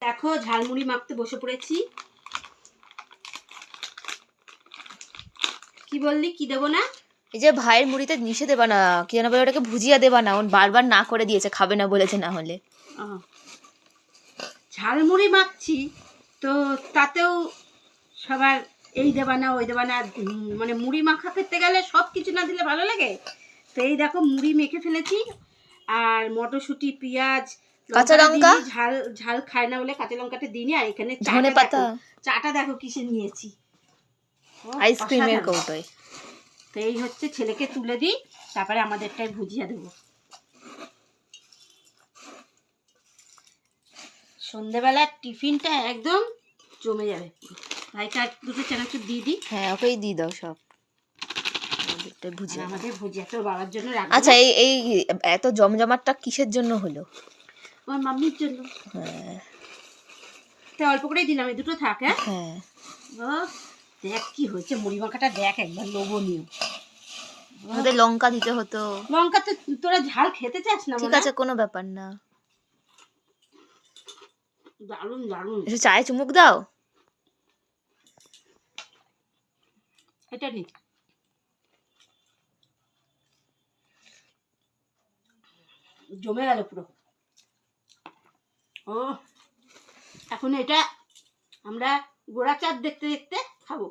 দেখো ঝালমুড়ি মাখতে বসে পড়েছি। কি বললি, কি দেবো না? এই যে ভাইয়ের মুড়িতে মিশে দেবা না, কি যেন বলে ওটাকে, ভুজিয়া দেবা না, ওন বারবার না করে দিয়েছে, খাবে না বলেছে না হলে। ঝালমুড়ি মাখছি তো তাতেও সবার এই দেবা না ওই দেবা না, মানে মুড়ি মাখা খেতে গেলে সব কিছু না দিলে ভালো লাগে। তো এই দেখো মুড়ি মেখে ফেলেছি, আর মটরশুঁটি, পেঁয়াজ, কাঁচা লঙ্কা, ঝাল ঝাল খায় না বলে কাঁচা লঙ্কাটা দিইনি। আর এখানে ধনে পাতা, চাটা দেখো কিসে নিয়েছি, আইসক্রিমের কৌটোয়। তো এই হচ্ছে, ছেলেকে তুলে দিই, তারপরে আমাদেরটাই ভুজিয়া দেবো। সন্ধ্যেবেলার টিফিনটা একদম জমে যাবে। ভাইকে আর দুটো চানাচুর দিয়ে দিই। হ্যাঁ, ওকেই দিয়ে দাও সব। ভুজিয়া, আমাদের ভুজিয়া তো বাবার জন্য রাখবো। আচ্ছা, এই এই এত জমজমাটটা কিসের জন্য হলো? আমার মাম্মির জন্য। হ্যাঁ, তো অল্প করেই দিলাম, এই দুটো থাক। হ্যাঁ, দেখ কি হয়েছে মুড়ি মাখাটা, দেখ একবার লোভনীয়। আমাদের লঙ্কা দিতে হতো। লঙ্কা তো তোরা ঝাল খেতে চাস না? ঠিক আছে, কোনো ব্যাপার না। দারুণ দারুণ। একটু চায়ে চুমুক দাও। এটা নি, জমে গেল পুরো। ও এখন এটা আমরা গোড়া চাঁদ দেখতে দেখতে খাবো।